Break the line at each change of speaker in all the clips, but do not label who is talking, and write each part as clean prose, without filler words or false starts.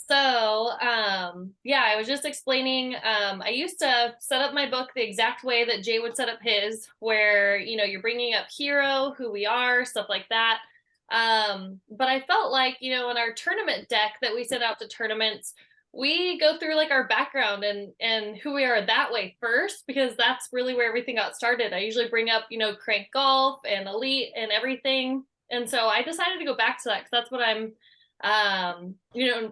Yeah, I was just explaining, I used to set up my book the exact way that Jay would set up his, where, you're bringing up hero, who we are, stuff like that. But I felt like, in our tournament deck that we send out to tournaments, we go through like our background and who we are that way first, because that's really where everything got started. I usually bring up, Crank Golf and Elite and everything. And so I decided to go back to that because that's what I'm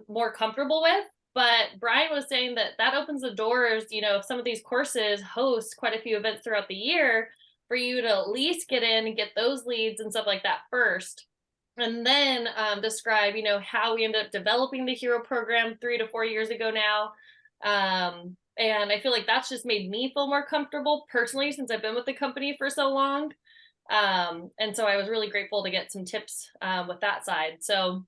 more comfortable with. But Brian was saying that that opens the doors, some of these courses host quite a few events throughout the year for you to at least get in and get those leads and stuff like that first. And then describe, how we ended up developing the hero program 3 to 4 years ago now. And I feel like that's just made me feel more comfortable personally since I've been with the company for so long. And so I was really grateful to get some tips with that side. So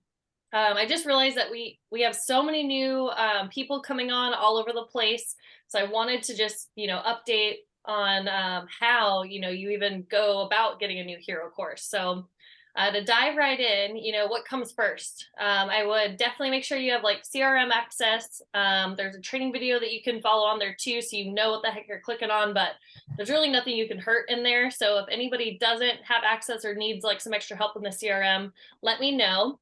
I just realized that we have so many new people coming on all over the place. So I wanted to just update on how you even go about getting a new hero course. So to dive right in, what comes first? I would definitely make sure you have like CRM access. There's a training video that you can follow on there too, so you know what the heck you're clicking on. But there's really nothing you can hurt in there. So if anybody doesn't have access or needs like some extra help in the CRM, let me know.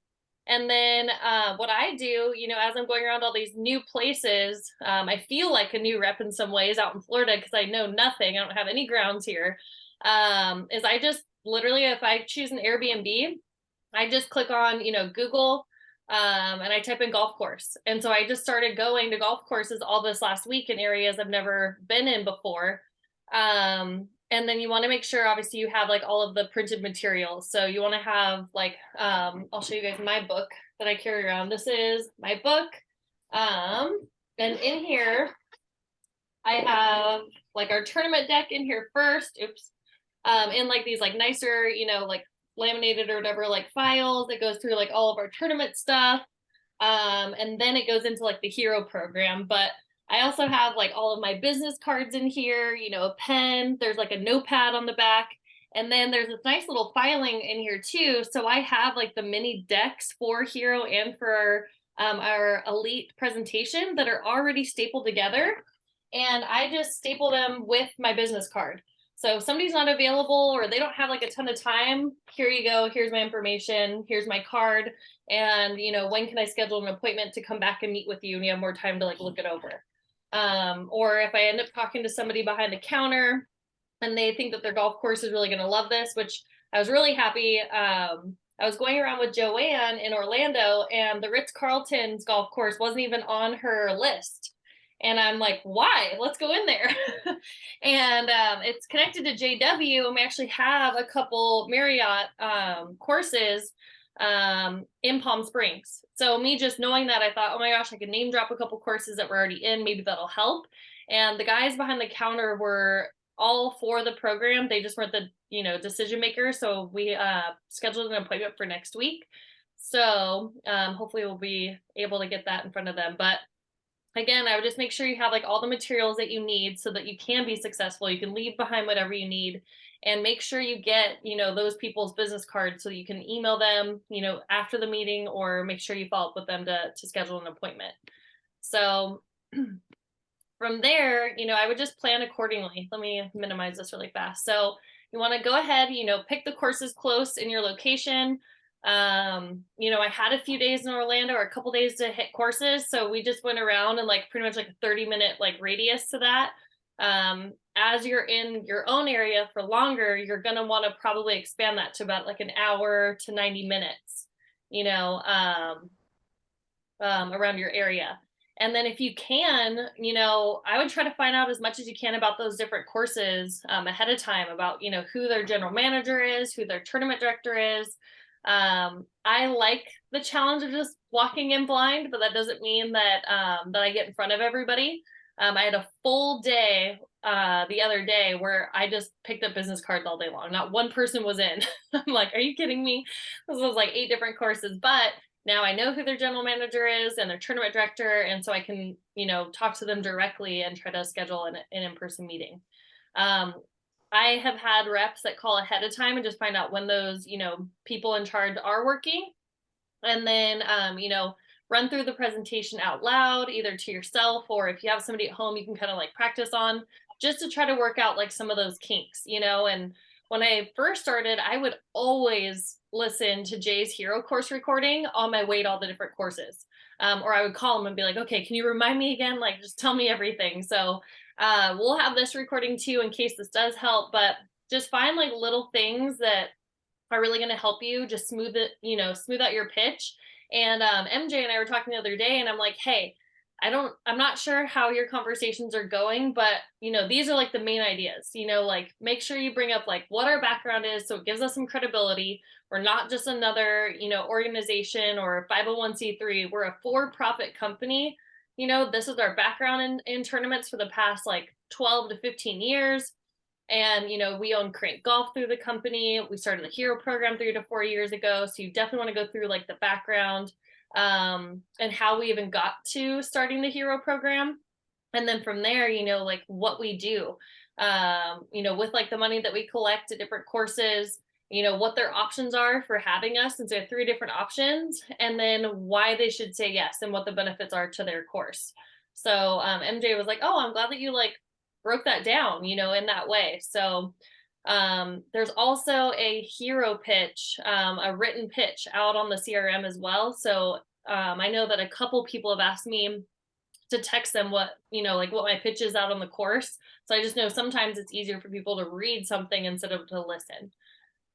And then what I do, as I'm going around all these new places, I feel like a new rep in some ways out in Florida because I know nothing. I don't have any grounds here. Is I just literally, if I choose an Airbnb, I just click on, Google and I type in golf course. And so I just started going to golf courses all this last week in areas I've never been in before. And then you want to make sure, obviously, you have like all of the printed materials. So you want to have like, I'll show you guys my book that I carry around. This is my book. And in here, I have like our tournament deck in here first. Oops. In like these like nicer, like laminated or whatever, like files that goes through like all of our tournament stuff. And then it goes into like the hero program. But I also have like all of my business cards in here, a pen, there's like a notepad on the back. And then there's this nice little filing in here too. So I have like the mini decks for hero and for our elite presentation that are already stapled together. And I just staple them with my business card. So if somebody's not available or they don't have like a ton of time, here you go. Here's my information. Here's my card. And, when can I schedule an appointment to come back and meet with you and you have more time to like look it over? Or if I end up talking to somebody behind the counter and they think that their golf course is really going to love this, which I was really happy. I was going around with Joanne in Orlando and the Ritz-Carlton's golf course wasn't even on her list. And I'm like, why? Let's go in there. And it's connected to JW, and we actually have a couple Marriott courses in Palm Springs. So me just knowing that, I thought, oh my gosh, I could name drop a couple courses that were already in. Maybe that'll help. And the guys behind the counter were all for the program. They just weren't the decision makers. So we scheduled an appointment for next week. So hopefully we'll be able to get that in front of them. But again, I would just make sure you have like all the materials that you need so that you can be successful. You can leave behind whatever you need and make sure you get, those people's business cards so you can email them, after the meeting or make sure you follow up with them to schedule an appointment. So from there, I would just plan accordingly. Let me minimize this really fast. So you want to go ahead, pick the courses close in your location. I had a few days in Orlando or a couple days to hit courses. So we just went around and like pretty much like a 30-minute like radius to that. As you're in your own area for longer, you're going to want to probably expand that to about like an hour to 90 minutes, around your area. And then if you can, I would try to find out as much as you can about those different courses ahead of time about, who their general manager is, who their tournament director is. I like the challenge of just walking in blind, but that doesn't mean that that I get in front of everybody. I had a full day the other day where I just picked up business cards all day long. Not one person was in. I'm like, are you kidding me? This was like 8 different courses, but now I know who their general manager is and their tournament director, and so I can, talk to them directly and try to schedule an in-person meeting. I have had reps that call ahead of time and just find out when those, people in charge are working. And then, run through the presentation out loud, either to yourself, or if you have somebody at home, you can kind of like practice on, just to try to work out like some of those kinks, and when I first started, I would always listen to Jay's hero course recording on my way to all the different courses. Or I would call him and be like, okay, can you remind me again? Like, just tell me everything. So we'll have this recording too in case this does help, but just find like little things that are really going to help you just smooth out your pitch. And MJ and I were talking the other day, and I'm like, hey, I'm not sure how your conversations are going, but these are like the main ideas, like make sure you bring up like what our background is, so it gives us some credibility. We're not just another, organization or a 501c3. We're a for-profit company. This is our background in tournaments for the past like 12 to 15 years. And, we own Crank Golf through the company. We started the Hero program 3 to 4 years ago. So you definitely want to go through like the background, and how we even got to starting the Hero program. And then from there, like what we do, with like the money that we collect at different courses, what their options are for having us. And so we have 3 different options, and then why they should say yes and what the benefits are to their course. So MJ was like, oh, I'm glad that you like broke that down, in that way. So there's also a hero pitch, a written pitch out on the CRM as well. So I know that a couple people have asked me to text them what, like what my pitch is out on the course. So I just know sometimes it's easier for people to read something instead of to listen.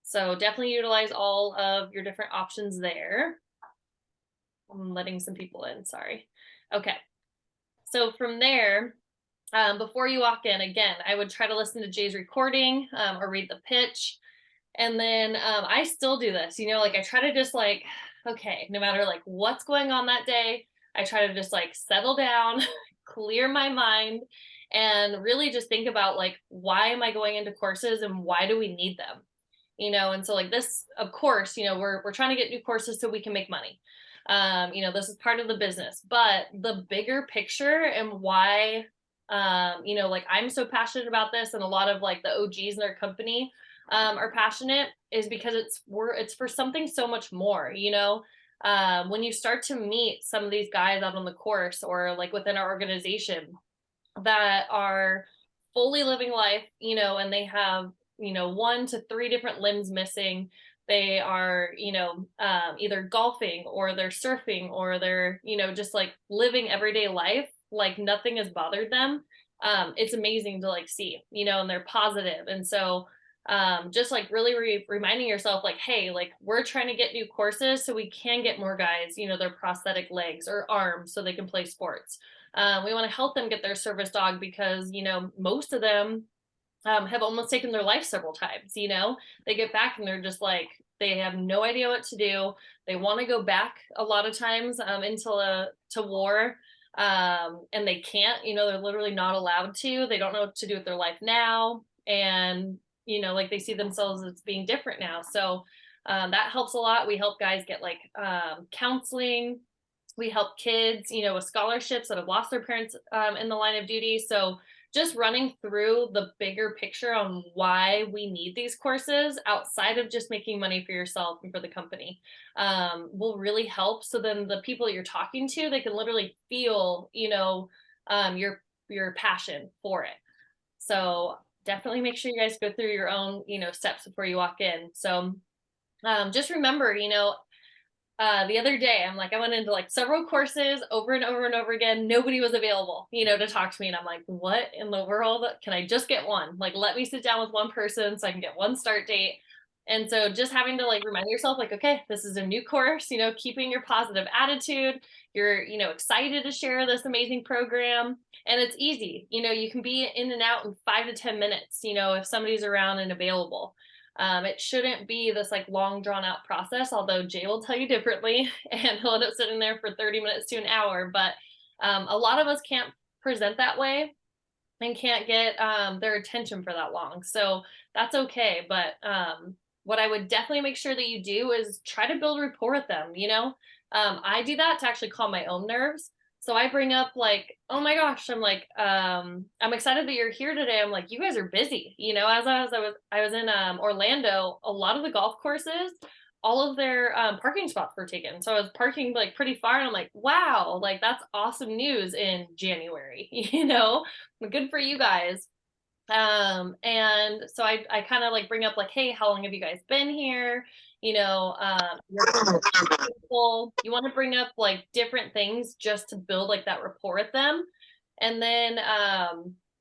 So definitely utilize all of your different options there. I'm letting some people in, sorry. Okay. So from there, before you walk in, again, I would try to listen to Jay's recording, or read the pitch. And then I still do this, like I try to just like, okay, no matter like what's going on that day, I try to just like settle down, clear my mind, and really just think about like, why am I going into courses and why do we need them? And so like this, of course, we're trying to get new courses so we can make money. This is part of the business, but the bigger picture and why, like I'm so passionate about this, and a lot of like the OGs in our company are passionate, is because it's for something so much more. When you start to meet some of these guys out on the course or like within our organization that are fully living life, and they have 1 to 3 different limbs missing. They are, either golfing or they're surfing or they're, just like living everyday life like nothing has bothered them. It's amazing to like see, and they're positive. And so just like really reminding yourself like, hey, like we're trying to get new courses so we can get more guys, their prosthetic legs or arms so they can play sports. We want to help them get their service dog because, most of them have almost taken their life several times. They get back and they're just like, they have no idea what to do. They want to go back a lot of times to war, and they can't. They're literally not allowed to. They don't know what to do with their life now, and like they see themselves as being different now. So that helps a lot. We help guys get like counseling. We help kids, with scholarships that have lost their parents in the line of duty. So just running through the bigger picture on why we need these courses outside of just making money for yourself and for the company will really help. So then the people you're talking to, they can literally feel, your passion for it. So definitely make sure you guys go through your own, steps before you walk in. So just remember, the other day, I went into like several courses over and over and over again. Nobody was available, to talk to me. And I'm like, what in the world? Can I just get one? Like, let me sit down with one person so I can get one start date. And so just having to like remind yourself like, okay, this is a new course, keeping your positive attitude. You're, excited to share this amazing program, and it's easy. You can be in and out in 5 to 10 minutes, if somebody's around and available. It shouldn't be this like long drawn out process, although Jay will tell you differently and he'll end up sitting there for 30 minutes to an hour. But a lot of us can't present that way and can't get their attention for that long. So that's okay. But what I would definitely make sure that you do is try to build rapport with them. I do that to actually calm my own nerves. So I bring up like, oh my gosh, I'm like, I'm excited that you're here today. I'm like, you guys are busy. As I was in Orlando, a lot of the golf courses all of their parking spots were taken. So I was parking like pretty far, and I'm like, wow, like that's awesome news in January, good for you guys. And so I kind of like bring up like, hey, how long have you guys been here? You want to bring up like different things just to build like that rapport with them. And then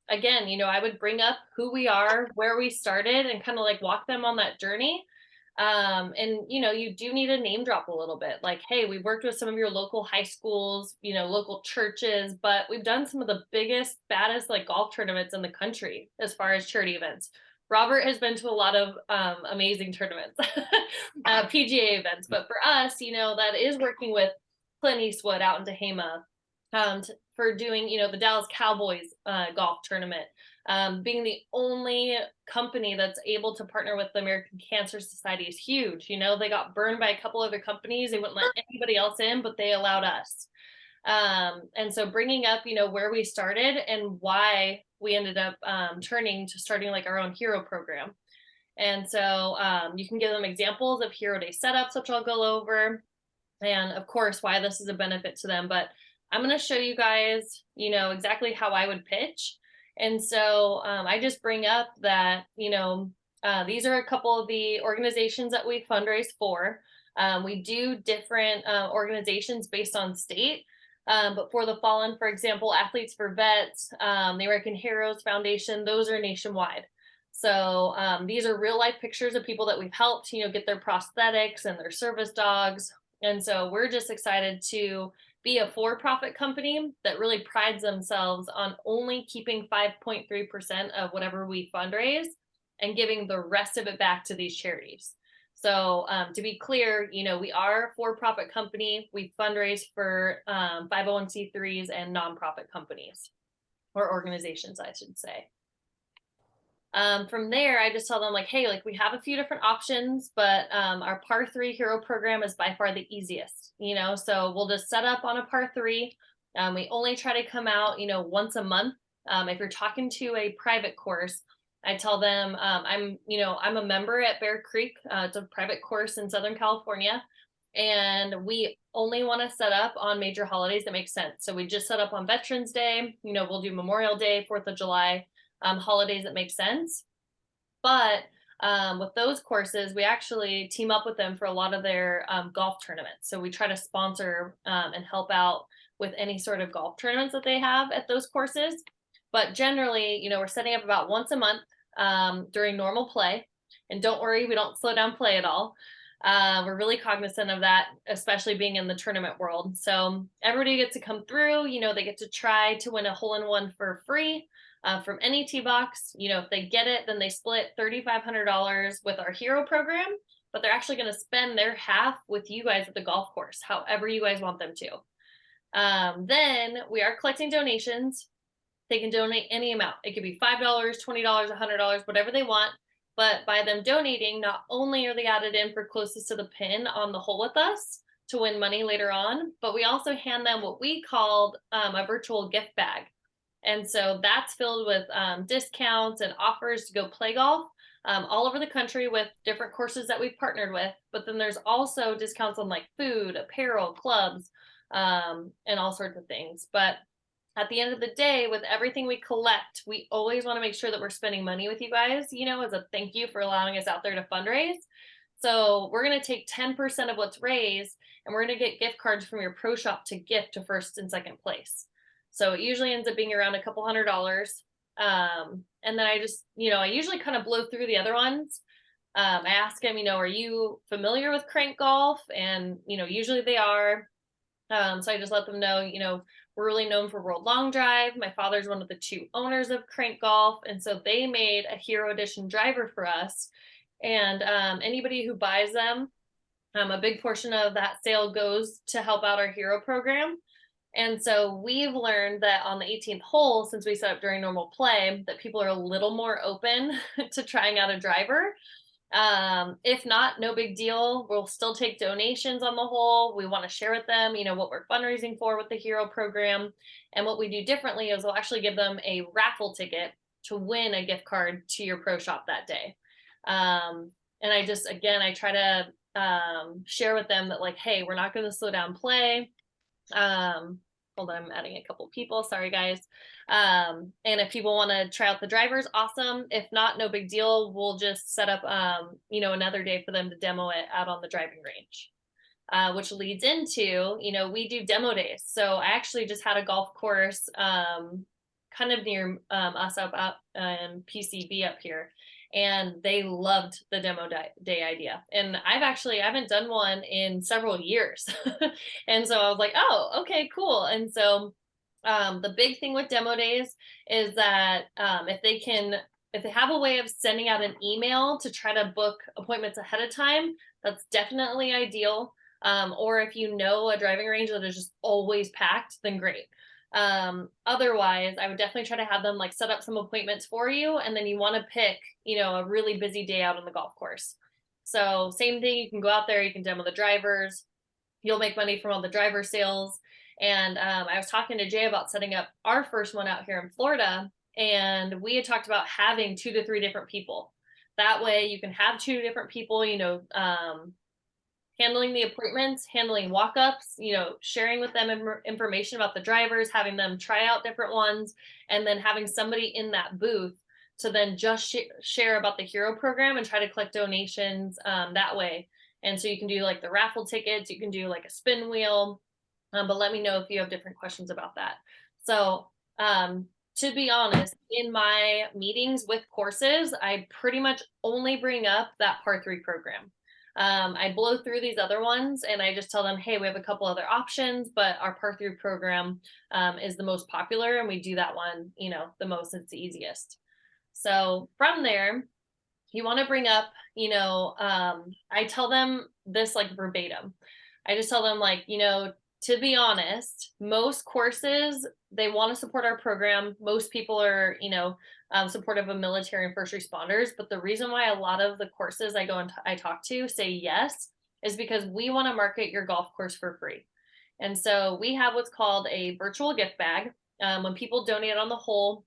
again, I would bring up who we are, where we started, and kind of like walk them on that journey. And you do need to name drop a little bit, like, hey, we worked with some of your local high schools, local churches, but we've done some of the biggest, baddest like golf tournaments in the country as far as charity events. Robert has been to a lot of amazing tournaments, PGA events, but for us, that is working with Clint Eastwood out in Tehama, for doing, the Dallas Cowboys golf tournament, being the only company that's able to partner with the American Cancer Society is huge. They got burned by a couple other companies. They wouldn't let anybody else in, but they allowed us. And so bringing up, where we started and why we ended up turning to starting like our own hero program. And so you can give them examples of hero day setups, which I'll go over, and of course, why this is a benefit to them. But I'm going to show you guys, exactly how I would pitch. And so I just bring up that, these are a couple of the organizations that we fundraise for. We do different organizations based on state. But for the Fallen, for example, Athletes for Vets, the American Heroes Foundation, those are nationwide. So these are real life pictures of people that we've helped, get their prosthetics and their service dogs. And so we're just excited to be a for-profit company that really prides themselves on only keeping 5.3% of whatever we fundraise and giving the rest of it back to these charities. So to be clear, we are a for-profit company. We fundraise for 501c3s and nonprofit companies, or organizations, I should say. From there, I just tell them like, hey, like we have a few different options, but our par 3 hero program is by far the easiest, so we'll just set up on a par 3. We only try to come out, once a month. If you're talking to a private course, I tell them I'm a member at Bear Creek. It's a private course in Southern California, and we only want to set up on major holidays that make sense. So we just set up on Veterans Day, we'll do Memorial Day, 4th of July, holidays that make sense. But with those courses, we actually team up with them for a lot of their golf tournaments. So we try to sponsor and help out with any sort of golf tournaments that they have at those courses. But generally, we're setting up about once a month during normal play. And don't worry, we don't slow down play at all. We're really cognizant of that, especially being in the tournament world. So everybody gets to come through, they get to try to win a hole-in-one for free. From any tee box. If they get it, then they split $3,500 with our hero program, but they're actually going to spend their half with you guys at the golf course, however you guys want them to. Then we are collecting donations. They can donate any amount. It could be $5, $20, $100, whatever they want. But by them donating, not only are they added in for closest to the pin on the hole with us to win money later on, but we also hand them what we called a virtual gift bag. And so that's filled with discounts and offers to go play golf all over the country with different courses that we've partnered with. But then there's also discounts on like food, apparel, clubs, and all sorts of things. But at the end of the day, with everything we collect, we always want to make sure that we're spending money with you guys, as a thank you for allowing us out there to fundraise. So we're going to take 10% of what's raised, and we're going to get gift cards from your pro shop to gift to first and second place. So it usually ends up being around a couple $100. And then I just, I usually kind of blow through the other ones. I ask them, are you familiar with Crank Golf? And, usually they are. So I just let them know, we're really known for World Long Drive. My father's one of the 2 owners of Crank Golf. And so they made a Hero Edition driver for us. And anybody who buys them, a big portion of that sale goes to help out our hero program. And so we've learned that on the 18th hole, since we set up during normal play, that people are a little more open to trying out a driver. If not, no big deal. We'll still take donations on the hole. We want to share with them, what we're fundraising for with the hero program. And what we do differently is we'll actually give them a raffle ticket to win a gift card to your pro shop that day. And I try to share with them that like, hey, we're not going to slow down play. Hold on, I'm adding a couple people. Sorry, guys. And if people want to try out the drivers, awesome. If not, no big deal. We'll just set up, another day for them to demo it out on the driving range. Which leads into, we do demo days. So I actually just had a golf course kind of near us up in PCB up here. And they loved the demo day idea. And I haven't done one in several years. And so I was like, oh, okay, cool. And so the big thing with demo days is that if they have a way of sending out an email to try to book appointments ahead of time, that's definitely ideal. Or if you know a driving range that is just always packed, then great. Otherwise, I would definitely try to have them like set up some appointments for you, and then you want to pick, a really busy day out on the golf course. So same thing, you can go out there, you can demo the drivers, you'll make money from all the driver sales. And I was talking to Jay about setting up our first one out here in Florida, and we had talked about having 2 to 3 different people. That way you can have 2 different people, handling the appointments, handling walk-ups, sharing with them information about the drivers, having them try out different ones, and then having somebody in that booth to then just share about the Hero program and try to collect donations that way. And so you can do like the raffle tickets, you can do like a spin wheel, but let me know if you have different questions about that. So to be honest, in my meetings with courses, I pretty much only bring up that Par 3 program. I blow through these other ones and I just tell them, hey, we have a couple other options, but our Par 3 program is the most popular, and we do that one, the most, it's the easiest. So from there, you want to bring up, I tell them this like verbatim. I just tell them like, to be honest, most courses, they want to support our program. Most people are, supportive of military and first responders. But the reason why a lot of the courses I go and I talk to say yes is because we want to market your golf course for free. And so we have what's called a virtual gift bag. When people donate on the hole,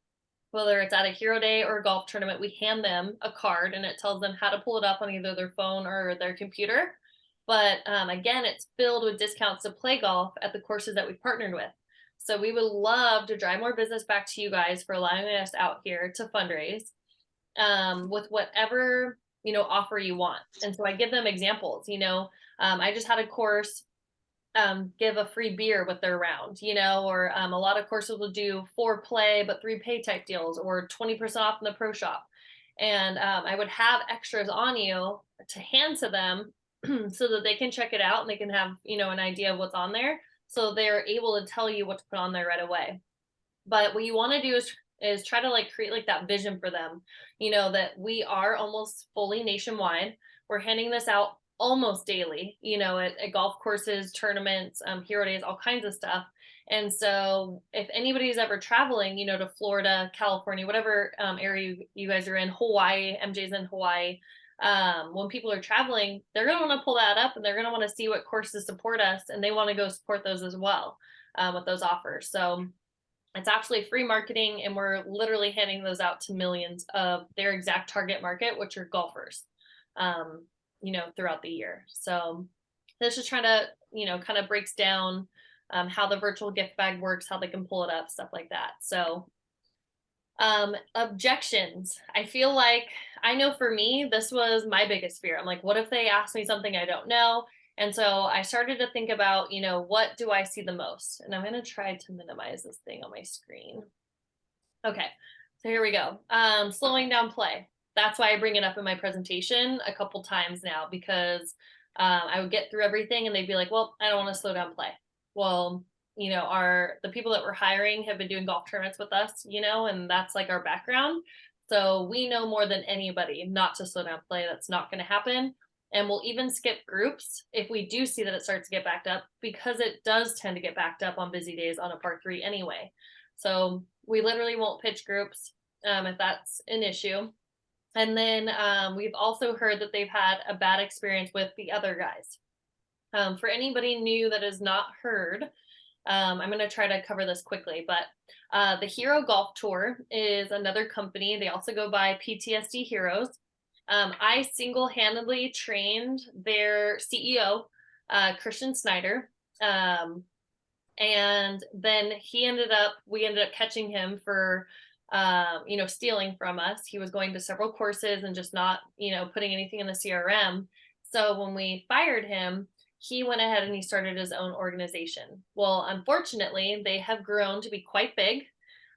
whether it's at a Hero Day or a golf tournament, we hand them a card and it tells them how to pull it up on either their phone or their computer. But again, it's filled with discounts to play golf at the courses that we've partnered with. So we would love to drive more business back to you guys for allowing us out here to fundraise with whatever, offer you want. And so I give them examples, I just had a course give a free beer with their round, or a lot of courses will do 4 play but 3 pay type deals, or 20% off in the pro shop. And I would have extras on you to hand to them so that they can check it out and they can have, an idea of what's on there. So they're able to tell you what to put on there right away. But what you want to do is try to like create like that vision for them, that we are almost fully nationwide. We're handing this out almost daily, at golf courses, tournaments, Hero Days, all kinds of stuff. And so if anybody's ever traveling, to Florida, California, whatever area you guys are in, Hawaii, MJ's in Hawaii, when people are traveling, they're going to want to pull that up and they're going to want to see what courses support us, and they want to go support those as well with those offers. So it's actually free marketing, and we're literally handing those out to millions of their exact target market, which are golfers, throughout the year. So this is trying to, kind of breaks down how the virtual gift bag works, how they can pull it up, stuff like that. So objections. I feel like, I know for me, this was my biggest fear. I'm like, what if they ask me something I don't know? And so I started to think about, what do I see the most? And I'm going to try to minimize this thing on my screen. Okay, so here we go. Slowing down play. That's why I bring it up in my presentation a couple times now, because I would get through everything and they'd be like, well, I don't want to slow down play. Well, the people that we're hiring have been doing golf tournaments with us, and that's like our background. So we know more than anybody not to slow down play. That's not going to happen. And we'll even skip groups if we do see that it starts to get backed up, because it does tend to get backed up on busy days on a Par 3 anyway. So we literally won't pitch groups if that's an issue. And then we've also heard that they've had a bad experience with the other guys. For anybody new that has not heard, I'm going to try to cover this quickly, but the Hero Golf Tour is another company. They also go by PTSD Heroes. I single-handedly trained their CEO, Christian Snyder. Um, and then we ended up catching him for, stealing from us. He was going to several courses and just not, putting anything in the CRM. So when we fired him, he went ahead and he started his own organization. Well, unfortunately, they have grown to be quite big,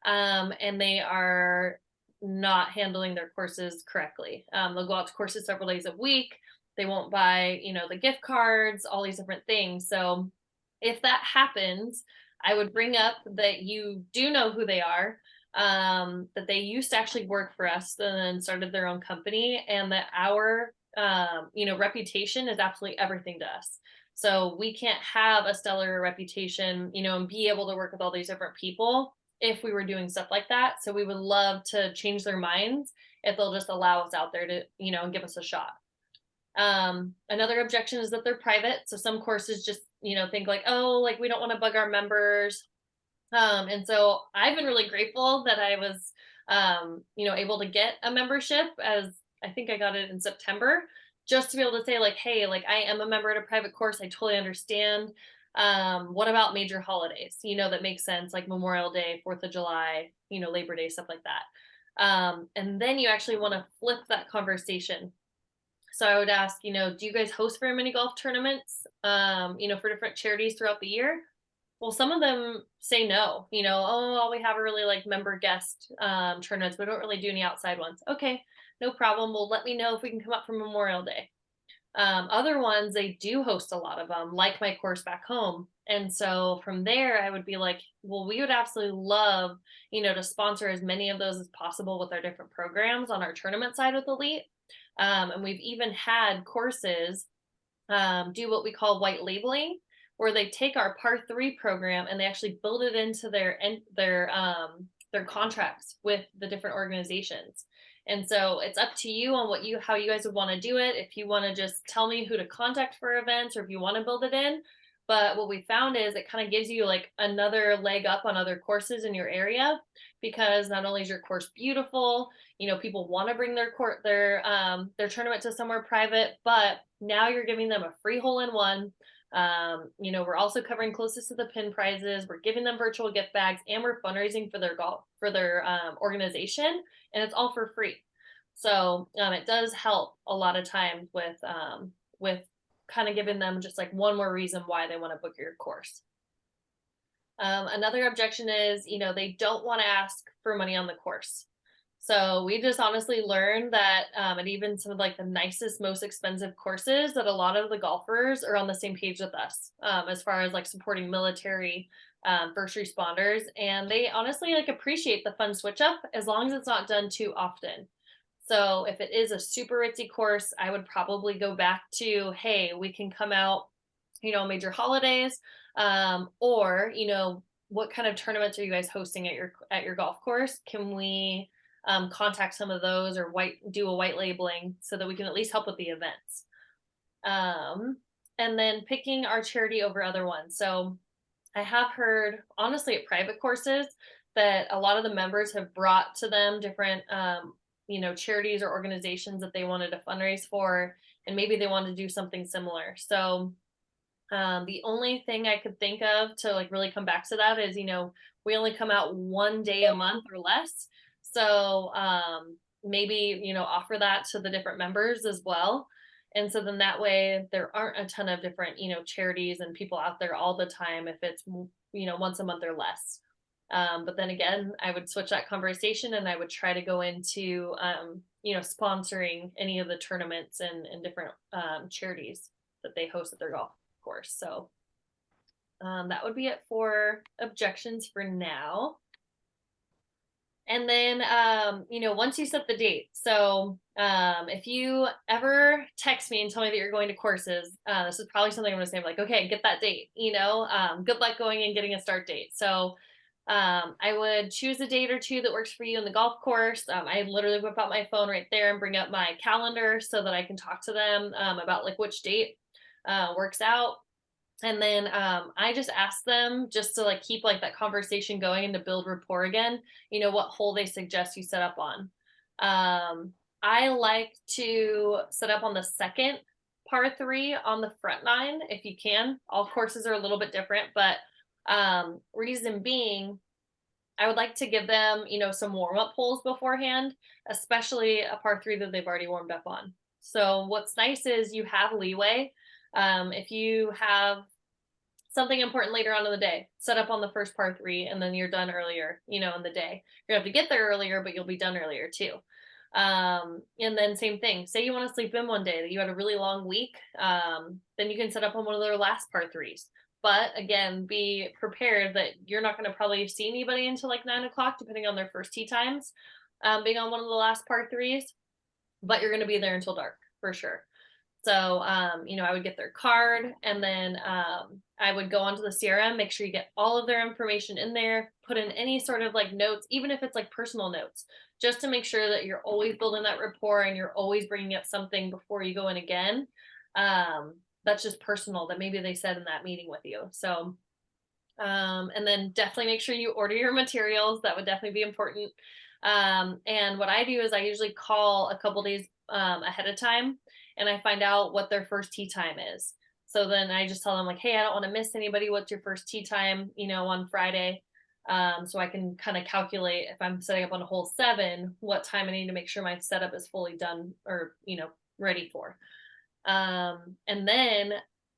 and they are not handling their courses correctly. They'll go out to courses several days a week. They won't buy, the gift cards, all these different things. So if that happens, I would bring up that you do know who they are, that they used to actually work for us and then started their own company, and that our reputation is absolutely everything to us. So we can't have a stellar reputation, and be able to work with all these different people if we were doing stuff like that. So we would love to change their minds if they'll just allow us out there to, and give us a shot. Another objection is that they're private. So some courses just, think like, oh, like we don't want to bug our members. And so I've been really grateful that I was, able to get a membership, as I think I got it in September, just to be able to say like, hey, like I am a member at a private course. I totally understand. What about major holidays, that makes sense, like Memorial Day, 4th of July, Labor Day, stuff like that. And then you actually want to flip that conversation. So I would ask, do you guys host very many golf tournaments, for different charities throughout the year? Well, some of them say no, oh, all we have are really like member guest tournaments. We don't really do any outside ones. Okay, no problem. Well, let me know if we can come up for Memorial Day. Other ones, they do host a lot of them, like my course back home. And so from there, I would be like, well, we would absolutely love, to sponsor as many of those as possible with our different programs on our tournament side with Elite. And we've even had courses do what we call white labeling, where they take our Par 3 program and they actually build it into their contracts with the different organizations. And so it's up to you on how you guys would want to do it. If you want to just tell me who to contact for events, or if you want to build it in. But what we found is it kind of gives you like another leg up on other courses in your area, because not only is your course beautiful, people want to bring their tournament to somewhere private, but now you're giving them a free hole in one. We're also covering closest to the pin prizes. We're giving them virtual gift bags, and we're fundraising for their organization, and it's all for free. So it does help a lot of times with kind of giving them just like one more reason why they want to book your course. Another objection is, they don't want to ask for money on the course. So we just honestly learned that, and even some of like the nicest, most expensive courses, that a lot of the golfers are on the same page with us, as far as like supporting military, first responders, and they honestly like appreciate the fun switch up as long as it's not done too often. So if it is a super ritzy course, I would probably go back to, hey, we can come out, major holidays, or what kind of tournaments are you guys hosting at your golf course? Can we contact some of those, or do a white labeling so that we can at least help with the events? And then picking our charity over other ones. So I have heard, honestly, at private courses, that a lot of the members have brought to them different, charities or organizations that they wanted to fundraise for, and maybe they wanted to do something similar. So the only thing I could think of to like really come back to that is, we only come out one day a month or less. So maybe, offer that to the different members as well. And so then that way there aren't a ton of different, charities and people out there all the time if it's, once a month or less. But then again, I would switch that conversation and I would try to go into, sponsoring any of the tournaments and different charities that they host at their golf course. So that would be it for objections for now. And then, once you set the date, so if you ever text me and tell me that you're going to courses, this is probably something I'm going to say, like, okay, get that date, good luck going and getting a start date. So I would choose a date or two that works for you in the golf course. I literally whip out my phone right there and bring up my calendar so that I can talk to them about like which date works out. And then I just ask them just to like keep like that conversation going and to build rapport again, what hole they suggest you set up on. I like to set up on the second par three on the front nine if you can. All courses are a little bit different, but reason being, I would like to give them, some warm up holes beforehand, especially a par three that they've already warmed up on. So what's nice is you have leeway. If you have something important later on in the day, set up on the first par three, and then you're done earlier, in the day. You're gonna have to get there earlier, but you'll be done earlier too. And then same thing, say you want to sleep in one day that you had a really long week, then you can set up on one of their last par threes. But again, be prepared that you're not going to probably see anybody until like 9 o'clock, depending on their first tee times, being on one of the last par threes, but you're going to be there until dark for sure. So, I would get their card, and then I would go onto the CRM, make sure you get all of their information in there, put in any sort of like notes, even if it's like personal notes, just to make sure that you're always building that rapport and you're always bringing up something before you go in again. That's just personal that maybe they said in that meeting with you. So, and then definitely make sure you order your materials. That would definitely be important. And what I do is I usually call a couple days ahead of time, and I find out what their first tee time is. So then I just tell them like, hey, I don't want to miss anybody. What's your first tee time, on Friday? So I can kind of calculate if I'm setting up on a hole 7, what time I need to make sure my setup is fully done or, ready for. And then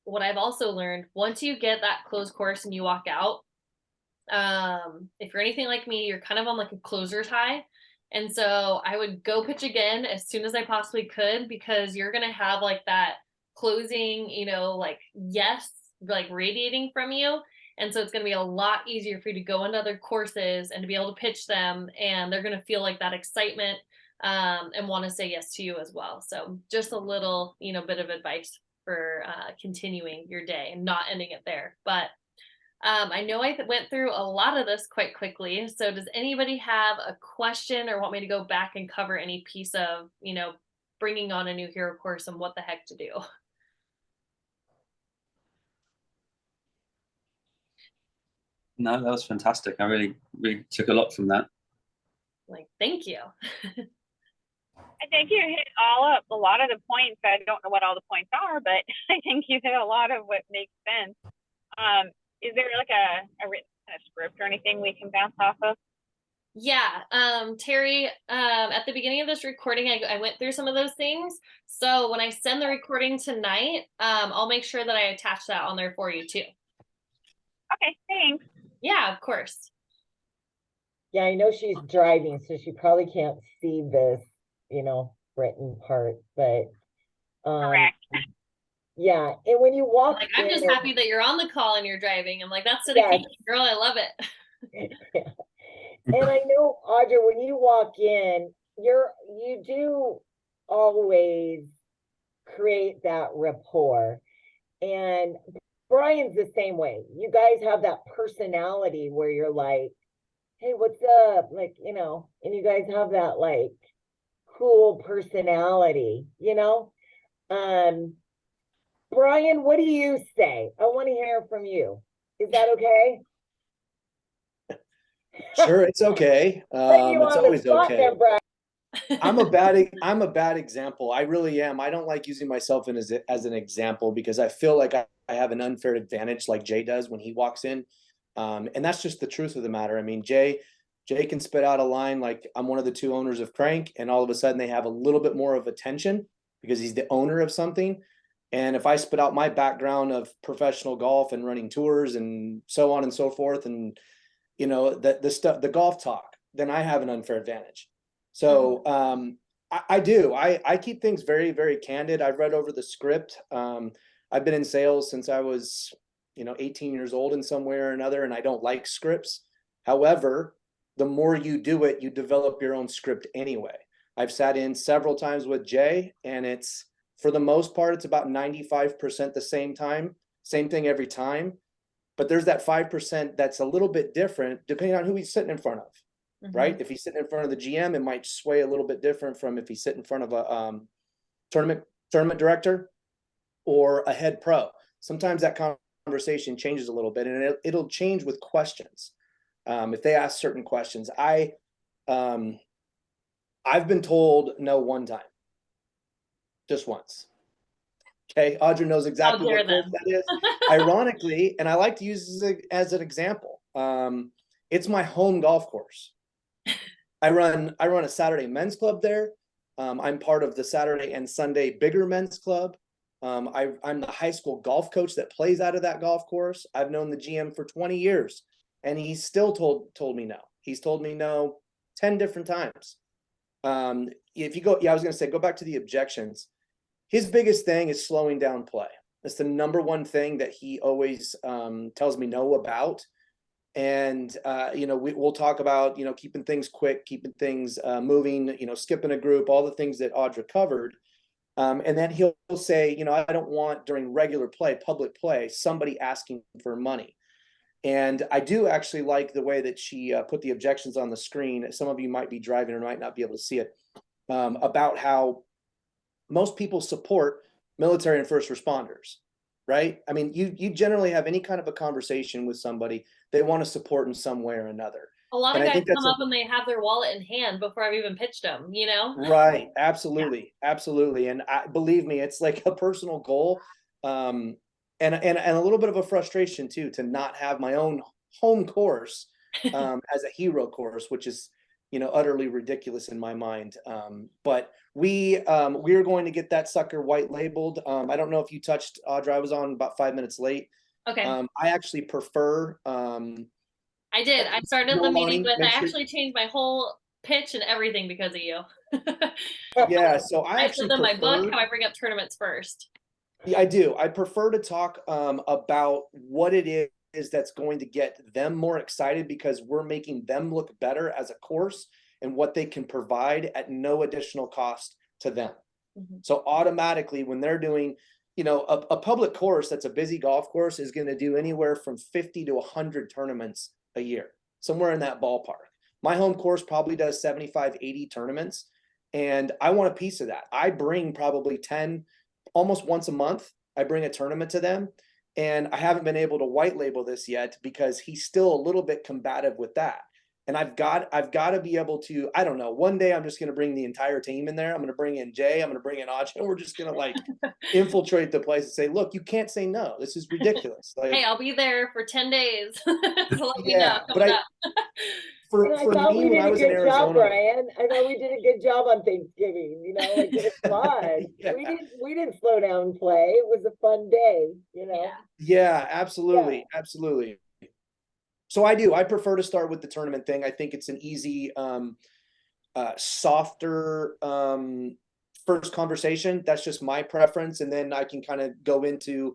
what I've also learned, once you get that closed course and you walk out, if you're anything like me, you're kind of on like a closer's high. And so I would go pitch again as soon as I possibly could, because you're going to have like that closing, like yes, like radiating from you. And so it's going to be a lot easier for you to go into other courses and to be able to pitch them. And they're going to feel like that excitement and want to say yes to you as well. So just a little, bit of advice for continuing your day and not ending it there. But I know I went through a lot of this quite quickly. So does anybody have a question or want me to go back and cover any piece of, bringing on a new hero course and what the heck to do?
No, that was fantastic. I really, really took a lot from that.
Like, thank you.
I think you hit a lot of the points. I don't know what all the points are, but I think you hit a lot of what makes sense. Is there like a written kind of script or anything we can bounce off of?
Yeah, Terry, at the beginning of this recording, I went through some of those things. So when I send the recording tonight, I'll make sure that I attach that on there for you too.
Okay, thanks.
Yeah, of course.
Yeah, I know she's driving, so she probably can't see this, written part, but
Correct.
yeah. And when you walk
Like, I'm just
in,
happy that you're on the call and you're driving. I'm like, that's
Yes.
dedication, girl. I love it.
and I know, Audra, when you walk in, you do always create that rapport. And Brian's the same way. You guys have that personality where you're like, hey, what's up? Like, and you guys have that like cool personality, Brian, what do you say? I want to hear from you. Is that okay?
Sure, it's okay.
Put you
It's
on the
always
spot
okay.
there, Brian.
I'm a bad example. I really am. I don't like using myself as an example because I feel like I have an unfair advantage like Jay does when he walks in. And that's just the truth of the matter. I mean, Jay can spit out a line like I'm one of the 2 owners of Crank, and all of a sudden they have a little bit more of attention because he's the owner of something. And if I spit out my background of professional golf and running tours and so on and so forth, and the stuff, the golf talk, then I have an unfair advantage. So I do. I keep things very, very candid. I've read over the script. I've been in sales since I was, 18 years old in some way or another, and I don't like scripts. However, the more you do it, you develop your own script anyway. I've sat in several times with Jay, and it's, for the most part, it's about 95% the same thing every time. But there's that 5% that's a little bit different depending on who he's sitting in front of, right? If he's sitting in front of the GM, it might sway a little bit different from if he's sitting in front of a tournament director or a head pro. Sometimes that conversation changes a little bit, and it'll change with questions. If they ask certain questions, I I've been told no one time. Just once. Okay, Audra knows exactly
dare
what course
them.
that is. Ironically, and I like to use this as an example. It's my home golf course. I run a Saturday men's club there. I'm part of the Saturday and Sunday bigger men's club. I'm the high school golf coach that plays out of that golf course. I've known the GM for 20 years, and he still told me no. He's told me no 10 different times. If you go, I was going to say, go back to the objections. His biggest thing is slowing down play. That's the number one thing that he always tells me no about. And, we'll talk about, keeping things quick, keeping things moving, skipping a group, all the things that Audra covered. And then he'll say, I don't want during regular play, public play, somebody asking for money. And I do actually like the way that she put the objections on the screen. Some of you might be driving or might not be able to see it, about how most people support military and first responders, right? I mean, you generally have any kind of a conversation with somebody, they want to support in some way or another.
A lot of
And I
guys
think that's
come up and they have their wallet in hand before I've even pitched them,
Right. Absolutely. Absolutely. And believe me, it's like a personal goal. And a little bit of a frustration too, to not have my own home course as a hero course, which is, utterly ridiculous in my mind. But we're going to get that sucker white labeled. I don't know if you touched, Audra, I was on about 5 minutes late.
Okay.
I actually prefer,
I did. I started the
Lonnie,
meeting with, I
make sure-
actually changed my whole pitch and everything because of you.
yeah, so I
I
actually
said in my book
prefer,
how I bring up tournaments first.
yeah, I do. I prefer to talk about what it is that's going to get them more excited, because we're making them look better as a course and what they can provide at no additional cost to them.
Mhm.
So automatically, when they're doing, a public course that's a busy golf course is going to do anywhere from 50 to 100 tournaments a year, somewhere in that ballpark. My home course probably does 75, 80 tournaments, and I want a piece of that. I bring probably 10, almost once a month, I bring a tournament to them. And I haven't been able to white label this yet because he's still a little bit combative with that. And I've got to be able to, I don't know, one day I'm just going to bring the entire team in there. I'm going to bring in Jay, I'm going to bring in Audra, and we're just going to infiltrate the place and say, look, you can't say no. This is ridiculous.
Hey, I'll be there for 10 days to let you know
Yeah, but
coming up.
And I
for
thought
me,
we
when
did
I
a
was in
good job,
Arizona,
Brian. I thought we did a good job on Thanksgiving, it's fun.
Yeah.
We didn't slow down play. It was a fun day,
Yeah.
Yeah, absolutely. Absolutely. So I prefer to start with the tournament thing. I think it's an easy, softer, first conversation. That's just my preference. And then I can kind of go into,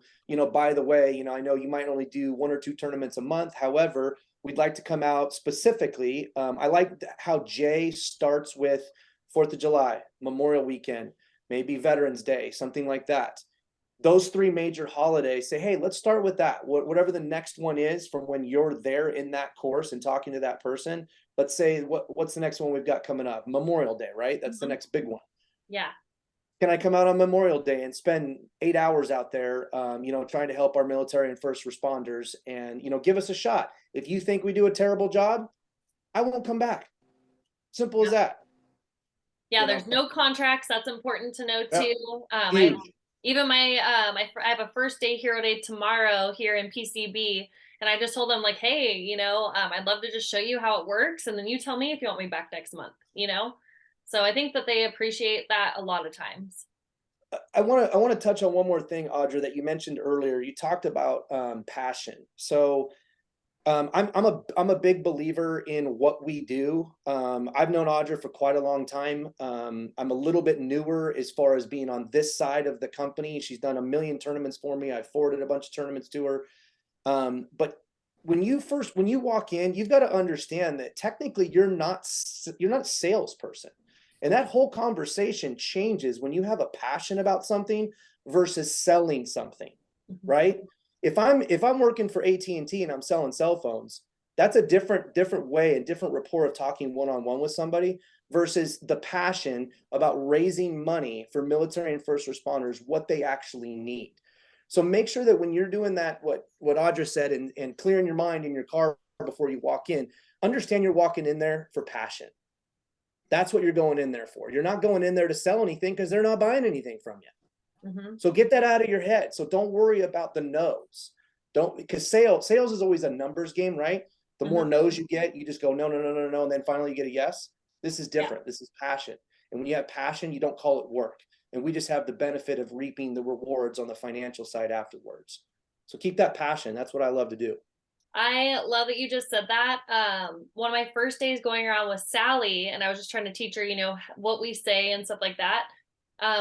by the way, I know you might only do 1 or 2 tournaments a month. However, we'd like to come out specifically. I like how Jay starts with 4th of July, Memorial Weekend, maybe Veterans Day, something like that. Those 3 major holidays, say, hey, let's start with that. Whatever the next one is from when you're there in that course and talking to that person. Let's say, what's the next one we've got coming up? Memorial Day, right? That's the next big one.
Yeah.
Can I come out on Memorial Day and spend 8 hours out there, trying to help our military and first responders and, give us a shot. If you think we do a terrible job, I won't come back. Simple as that.
Yeah, there's no contracts. That's important to know too.
Huge.
I have a first day hero day tomorrow here in PCB, and I just told them like, hey, I'd love to just show you how it works, and then you tell me if you want me back next month. So I think that they appreciate that a lot of times.
I want to touch on one more thing, Audra, that you mentioned earlier. You talked about passion. So I'm a big believer in what we do. I've known Audra for quite a long time. I'm a little bit newer as far as being on this side of the company. She's done a million tournaments for me. I forwarded a bunch of tournaments to her. But when you walk in, you've got to understand that technically you're not a salesperson. And that whole conversation changes when you have a passion about something versus selling something, right? If I'm working for AT&T and I'm selling cell phones, that's a different way and different rapport of talking one-on-one with somebody versus the passion about raising money for military and first responders, what they actually need. So make sure that when you're doing that, what Audra said, and clearing your mind in your car before you walk in, understand you're walking in there for passion. That's what you're going in there for. You're not going in there to sell anything because they're not buying anything from you.
Mhm.
So get that out of your head. So don't worry about the no's. Don't, because sales is always a numbers game, right? The more no's you get, you just go, no, no, no, no, no. And then finally you get a yes. This is different. This is passion. And when you have passion, you don't call it work. And we just have the benefit of reaping the rewards on the financial side afterwards. So keep that passion. That's what I love to do.
I love that you just said that. One of my first days going around with Sally, and I was just trying to teach her, you know, what we say and stuff like that.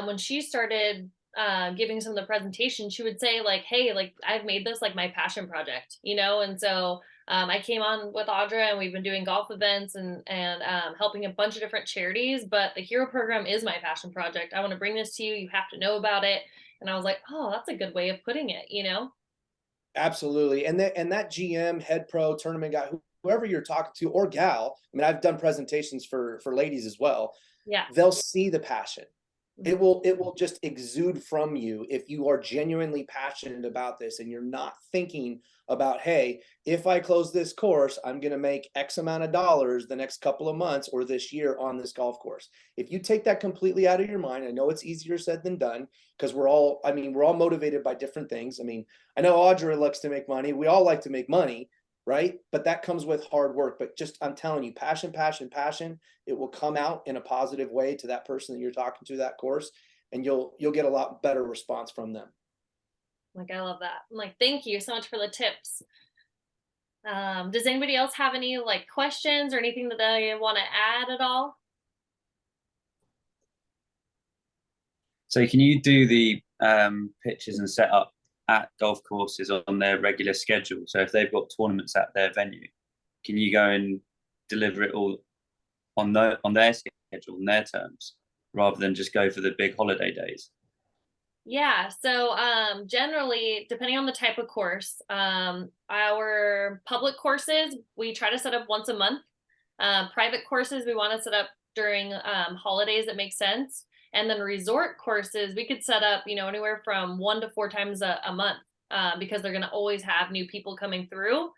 When she started giving some of the presentation, she would say like, hey, like I've made this like my passion project, you know? And so I came on with Audra and we've been doing golf events and helping a bunch of different charities, but the Hero program is my passion project. I want to bring this to you. You have to know about it. And I was like, oh, that's a good way of putting it, you know?
Absolutely. And that GM, head pro, tournament guy, whoever you're talking to, or gal, I mean, I've done presentations for ladies as well.
Yeah.
They'll see the passion. It will just exude from you if you are genuinely passionate about this and you're not thinking about, hey, if I close this course, I'm going to make X amount of dollars the next couple of months or this year on this golf course. If you take that completely out of your mind, I know it's easier said than done because we're all motivated by different things. I mean, I know Audra likes to make money. We all like to make money, right? But that comes with hard work. But just, I'm telling you, passion, passion, passion, it will come out in a positive way to that person that you're talking to, that course, and you'll get a lot better response from them.
Like, I love that. I'm like, thank you so much for the tips. Does anybody else have any like questions or anything that they want to add at all?
So can you do the pitches and setup at golf courses on their regular schedule? So if they've got tournaments at their venue, can you go and deliver it all on their schedule, on their terms, rather than just go for the big holiday days?
Yeah, so generally, depending on the type of course, our public courses, we try to set up once a month. Private courses, we want to set up during holidays that make sense. And then resort courses, we could set up, you know, anywhere from 1 to 4 times a month because they're going to always have new people coming through.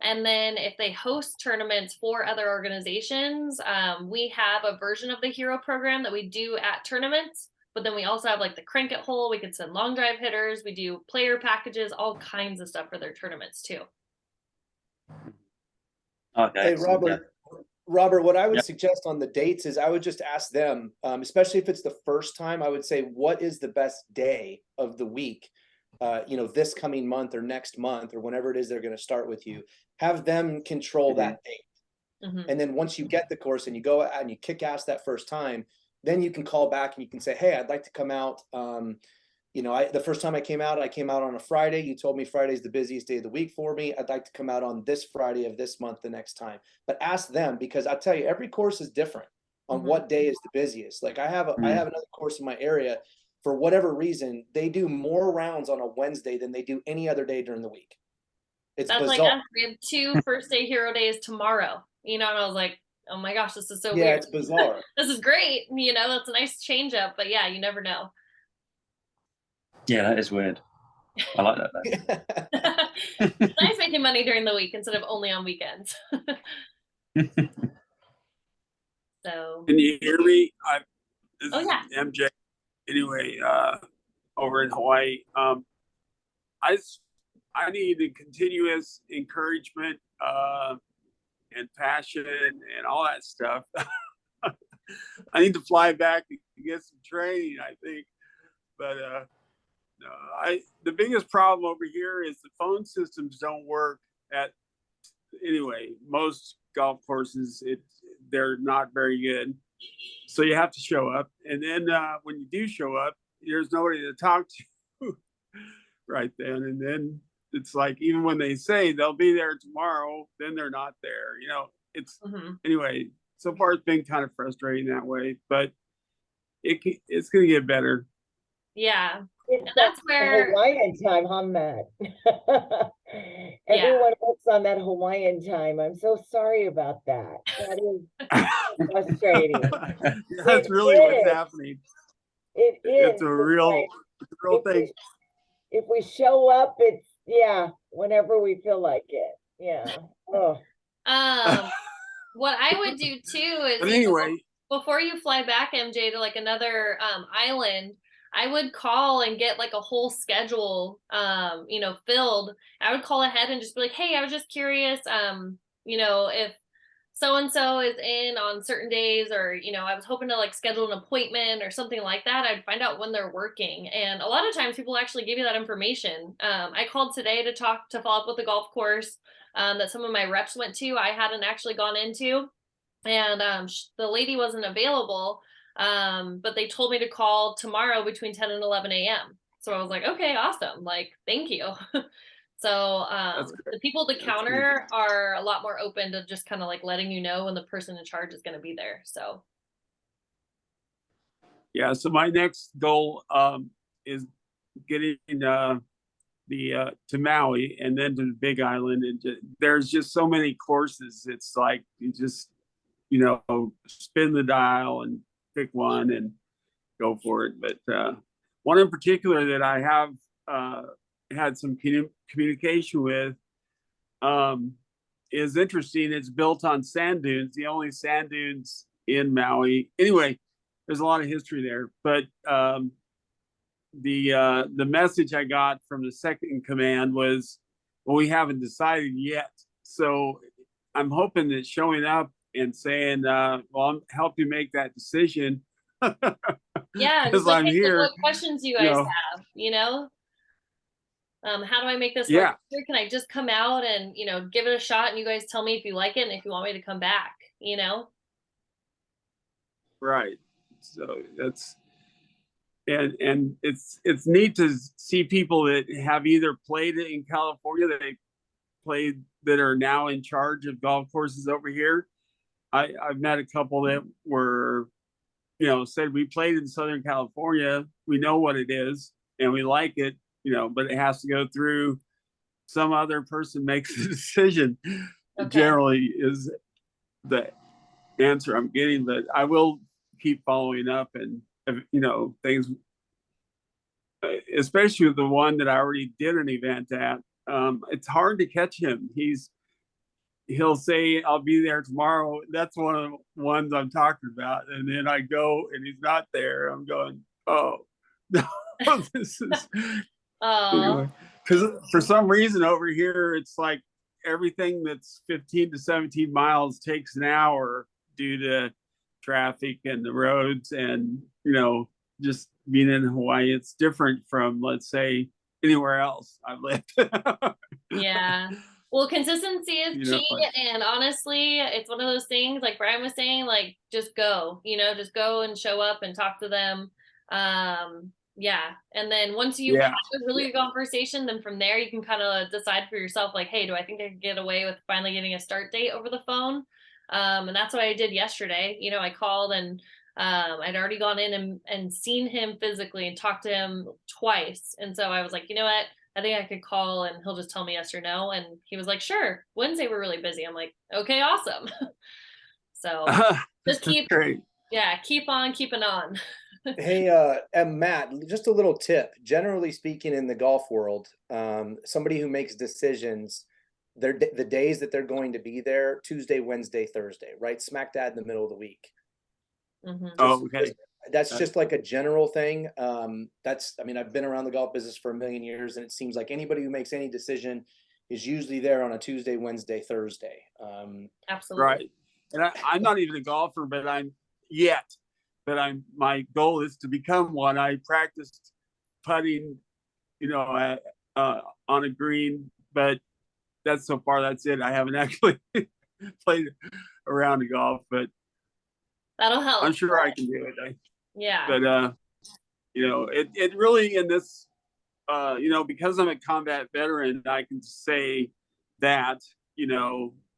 And then if they host tournaments for other organizations, we have a version of the Hero program that we do at tournaments. But then we also have like the Crank It hole. We could send long drive hitters. We do player packages, all kinds of stuff for their tournaments too.
Okay.
Hey, Robert, what I would
Yep.
suggest on the dates is I would just ask them, especially if it's the first time, I would say, what is the best day of the week? You know, this coming month or next month or whenever it is they're going to start with you. Have them control that date. And then once you get the course and you go out and you kick ass that first time, then you can call back and you can say, hey, I'd like to come out. You know, the first time I came out on a Friday. You told me Friday's the busiest day of the week for me. I'd like to come out on this Friday of this month the next time. But ask them, because I tell you, every course is different on what day is the busiest. Like I have another course in my area. For whatever reason, they do more rounds on a Wednesday than they do any other day during the week. That's bizarre.
Like us. We have 2 first day Hero days tomorrow, you know, and I was like, oh my gosh, this is so weird.
Yeah, it's bizarre.
This is great. You know, that's a nice change up, but yeah, you never know.
Yeah, that is weird. I like that.
It's nice making money during the week instead of only on weekends. So.
Can you hear me? This
Oh, yeah.
is MJ. Anyway, over in Hawaii, I need the continuous encouragement and passion and all that stuff. I need to fly back to get some training, I think. But the biggest problem over here is the phone systems don't work at, anyway, most golf courses, they're not very good. So you have to show up. And then when you do show up, there's nobody to talk to right then. And then it's like, even when they say they'll be there tomorrow, then they're not there. You know, it's anyway, so far it's been kind of frustrating that way, but it's going to get better.
Yeah.
It's
That's
that
where
Hawaiian time, huh, Matt? Everyone works on that Hawaiian time. I'm so sorry about that. That is frustrating.
That's really what's happening.
It is.
It's a real thing.
If we show up, it's whenever we feel like it. Yeah. Oh.
what I would do too is
But anyway,
before you fly back, MJ, to like another island, I would call and get like a whole schedule, filled. I would call ahead and just be like, hey, I was just curious, if so and so is in on certain days, or I was hoping to like schedule an appointment or something like that. I'd find out when they're working, and a lot of times people actually give you that information. I called today to follow up with the golf course that some of my reps went to. I hadn't actually gone into, and the lady wasn't available, but they told me to call tomorrow between 10 and 11 a.m. So I was like, okay, awesome, like thank you. So
That's great.
the people at the
That's
counter are a lot more open to just kind of like letting you know when the person in charge is going to be there. So
Yeah, so my next goal is getting to Maui and then to the Big Island, and there's just so many courses. It's like you just spin the dial and pick one and go for it. But one in particular that I have had some communication with is interesting. It's built on sand dunes, the only sand dunes in Maui. Anyway, there's a lot of history there, but the message I got from the second in command was, well, we haven't decided yet. So I'm hoping that showing up and saying, well, I'll help you make that decision.
yeah,
because
just like,
I'm
hey,
here.
what questions do you guys have? How do I make this
Yeah.
work? Can I just come out and give it a shot, and you guys tell me if you like it and if you want me to come back?
Right. So that's and it's neat to see people that have either played it in California, that they played, that are now in charge of golf courses over here. I've met a couple that were, said, we played in Southern California, we know what it is and we like it, but it has to go through some other person makes the decision.
Okay.
Generally is the answer I'm getting, but I will keep following up, and things, especially with the one that I already did an event at. It's hard to catch him. He'll say, I'll be there tomorrow. That's one of the ones I'm talking about. And then I go and he's not there. I'm going, oh, no, this is, anyway. Because for some reason over here, it's like everything that's 15 to 17 miles takes an hour due to traffic and the roads, and, just being in Hawaii, it's different from, let's say, anywhere else I've lived.
Yeah. Well, consistency is key, and honestly, it's one of those things, like Brian was saying, like just go, just go and show up and talk to them. Yeah. And then once you have a really good conversation, then from there you can kind of decide for yourself, like, hey, do I think I could get away with finally getting a start date over the phone? And that's what I did yesterday. I called, and I'd already gone in and seen him physically and talked to him twice. And so I was like, you know what? I think I could call and he'll just tell me yes or no. And he was like, sure. Wednesday we're really busy. I'm like, okay, awesome. So just keep on keeping on.
Hey, and Matt, just a little tip. Generally speaking, in the golf world, somebody who makes decisions, the days that they're going to be there, Tuesday, Wednesday, Thursday, right? Smack dab in the middle of the week.
Mm-hmm.
Okay.
That's just like a general thing. I've been around the golf business for a million years, and it seems like anybody who makes any decision is usually there on a Tuesday, Wednesday, Thursday.
Absolutely.
Right. And I'm not even a golfer, but my goal is to become one. I practiced putting, on a green, but that's it. I haven't actually played around the golf, but
that'll help.
I'm sure I can do it.
Yeah.
But it really, in this, because I'm a combat veteran, I can say that,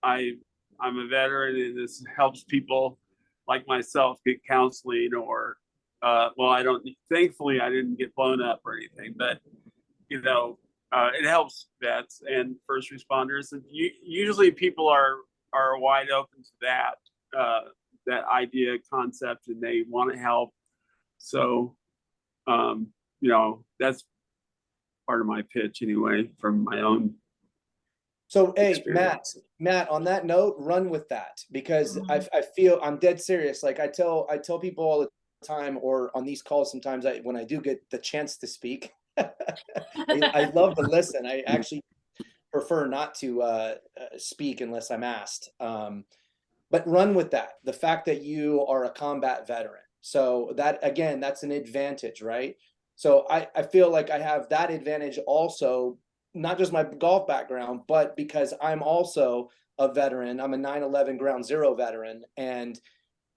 I'm a veteran, and this helps people like myself get counseling, or thankfully I didn't get blown up or anything, but it helps vets and first responders, and usually people are wide open to that idea, concept, and they want to help. So that's part of my pitch anyway, from my own
So, hey,
experience.
Matt, on that note, run with that because
Mhm.
I feel I'm dead serious. Like I tell people all the time, or on these calls sometimes when I do get the chance to speak, I love to listen. I actually prefer not to speak unless I'm asked. But run with that. The fact that you are a combat veteran. So that, again, that's an advantage, right? So I feel like I have that advantage also, not just my golf background, but because I'm also a veteran. I'm a 9/11 Ground Zero veteran. And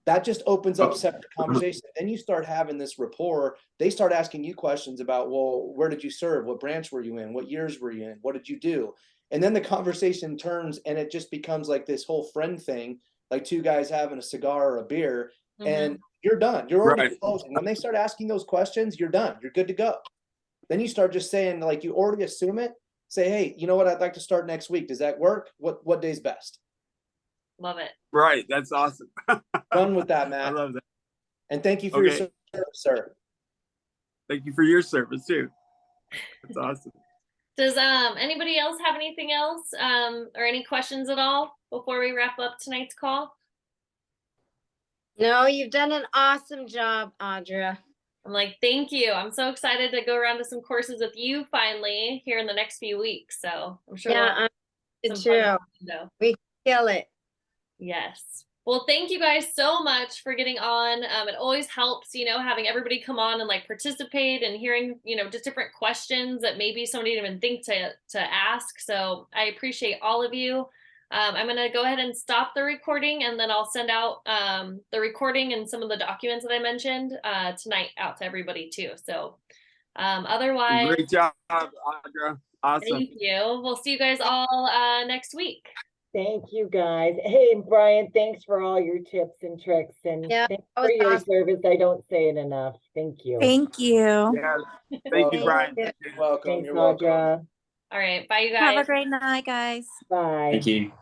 that just opens up separate conversation. Then you start having this rapport. They start asking you questions about, well, where did you serve? What branch were you in? What years were you in? What did you do? And then the conversation turns and it just becomes like this whole friend thing, like two guys having a cigar or a beer, and you're done. You're already
Right.
closing. When they start asking those questions, you're done. You're good to go. Then you start just saying, like, you already assume it. Say, hey, you know what? I'd like to start next week. Does that work? What day's best?
Love it.
Right. That's awesome.
Run with that,
I
Matt.
love that.
And thank you for your
Okay.
service, sir.
Thank you for your service too. That's awesome.
Does anybody else have anything else or any questions at all before we wrap up tonight's call?
No, you've done an awesome job, Audra.
I'm like, thank you. I'm so excited to go around to some courses with you finally here in the next few weeks. So I'm sure we'll
Yeah,
have
it's
some fun
true.
though.
Kill it.
Yes. Well, thank you guys so much for getting on. It always helps, having everybody come on and like participate and hearing, just different questions that maybe somebody didn't even think to ask. So I appreciate all of you. I'm going to go ahead and stop the recording and then I'll send out the recording and some of the documents that I mentioned tonight out to everybody too. So otherwise,
Great job, Audra. Awesome.
thank you. We'll see you guys all next week.
Thank you, guys. Hey, Brian, thanks for all your tips and tricks, and
Yeah,
thanks
that
for
was
your
awesome.
service. I don't say it enough. Thank you.
Thank you.
Yeah. Thank you,
Welcome.
Brian.
you.
Welcome.
Thanks,
You're welcome.
Audra.
All right. Bye, you guys.
Have a great night, guys.
Bye.
Thank you.